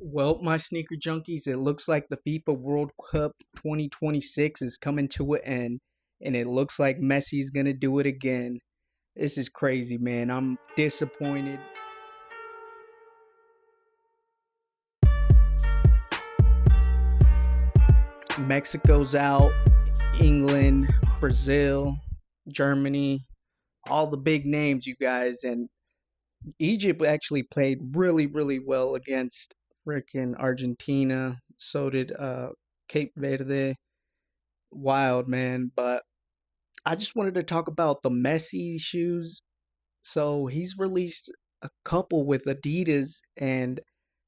Well, my sneaker junkies, it looks like the FIFA World Cup 2026 is coming to an end, and it looks like Messi's gonna do it again. This is crazy, man. I'm disappointed. Mexico's out, England, Brazil, Germany, all the big names, you guys, and Egypt actually played really, really well against freaking Argentina. So did Cape Verde. Wild, man. But I just wanted to talk about the Messi shoes. So he's released a couple with Adidas, and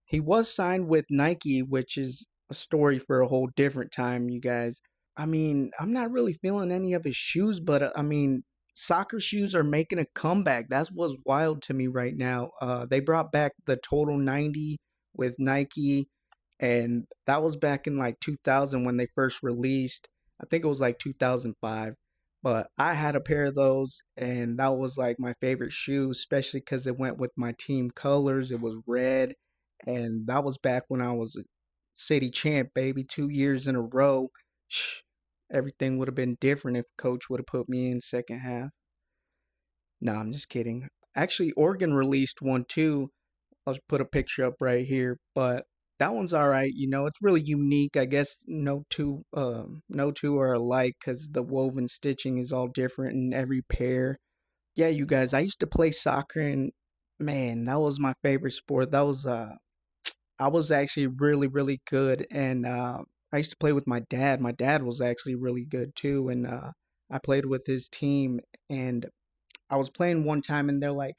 he was signed with Nike, which is a story for a whole different time, you guys. I mean, I'm not really feeling any of his shoes, but I mean, soccer shoes are making a comeback. That's what's wild to me right now. They brought back the Total 90 with Nike, and that was back in like 2000 when they first released. I think it was like 2005. But I had a pair of those, and that was like my favorite shoe, especially because it went with my team colors. It was red, and that was back when I was a city champ, baby, 2 years in a row. Everything would have been different if coach would have put me in second half. No, I'm just kidding. Actually, Oregon released one too. I'll put a picture up right here, but that one's all right. It's really unique. I guess no two are alike because the woven stitching is all different in every pair. Yeah, you guys, I used to play soccer, and man, that was my favorite sport. I was actually really, really good, and I used to play with my dad. My dad was actually really good too, and I played with his team, and I was playing one time, and they're like,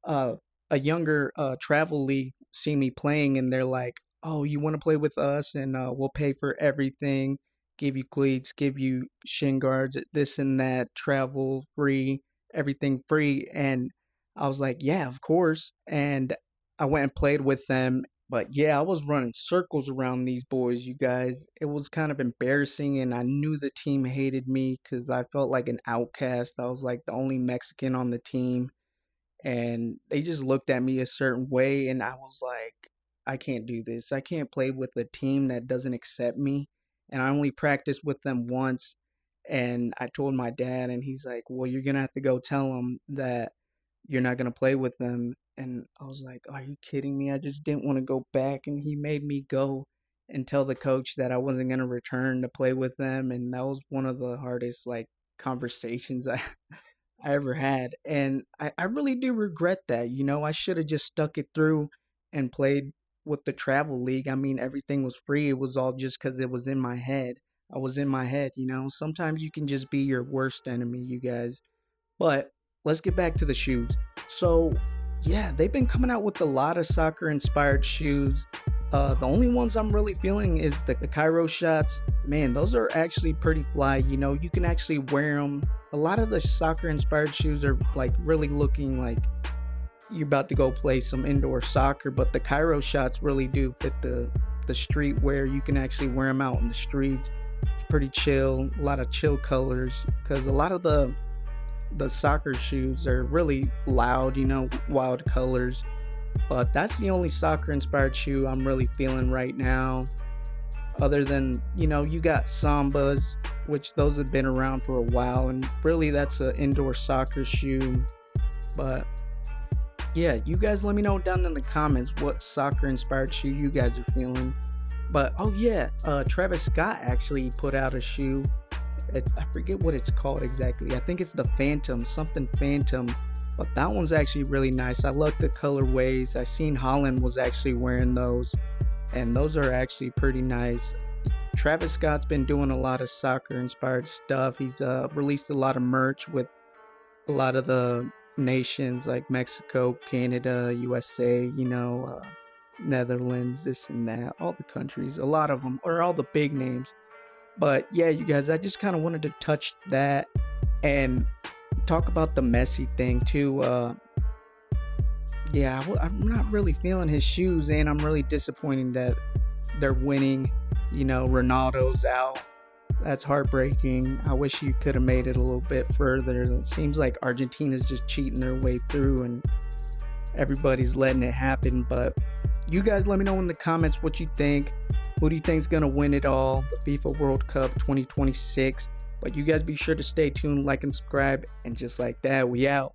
uh, a younger travel league see me playing, and they're like, "Oh, you want to play with us, and we'll pay for everything, give you cleats, give you shin guards, this and that, travel free, everything free." And I was like, "Yeah, of course." And I went and played with them. But yeah, I was running circles around these boys, you guys. It was kind of embarrassing, and I knew the team hated me because I felt like an outcast. I was like the only Mexican on the team, and they just looked at me a certain way, and I was like, I can't do this. I can't play with a team that doesn't accept me. And I only practiced with them once, and I told my dad, and he's like, "Well, you're gonna have to go tell them that you're not gonna play with them." And I was like, "Are you kidding me?" I just didn't want to go back, and he made me go and tell the coach that I wasn't gonna return to play with them, and that was one of the hardest like conversations I ever had. And I really do regret that. I should have just stuck it through and played with the travel league. I mean, everything was free. It was all just because it was in my head. I was in my head. Sometimes you can just be your worst enemy, you guys. But let's get back to the shoes. So, yeah, they've been coming out with a lot of soccer inspired shoes. The only ones I'm really feeling is the Cairo shots. Man, those are actually pretty fly. You can actually wear them. A lot of the soccer inspired shoes are like really looking like you're about to go play some indoor soccer, but the Cairo shots really do fit the street wear. You can actually wear them out in the streets. It's pretty chill. A lot of chill colors because a lot of the soccer shoes are really loud, wild colors. But that's the only soccer inspired shoe I'm really feeling right now. Other than, you got sambas, which those have been around for a while, and really that's an indoor soccer shoe. But yeah, you guys let me know down in the comments what soccer inspired shoe you guys are feeling. But oh yeah, Travis Scott actually put out a shoe. I forget what it's called exactly. I think it's the Phantom, something Phantom. But that one's actually really nice. I love the colorways. I seen Haaland was actually wearing those, and those are actually pretty nice. Travis Scott's been doing a lot of soccer inspired stuff. He's released a lot of merch with a lot of the nations like Mexico, Canada, USA, Netherlands, this and that, all the countries, a lot of them, or all the big names. But yeah, you guys, I just kind of wanted to touch that and talk about the Messi thing too. Yeah, I'm not really feeling his shoes, and I'm really disappointed that they're winning. Ronaldo's out. That's heartbreaking. I wish you could have made it a little bit further. It seems like Argentina's just cheating their way through, and everybody's letting it happen. But You guys let me know in the comments what you think. Who do you think is going to win it all, the FIFA World Cup 2026? But you guys be sure to stay tuned, like and subscribe, and just like that, we out.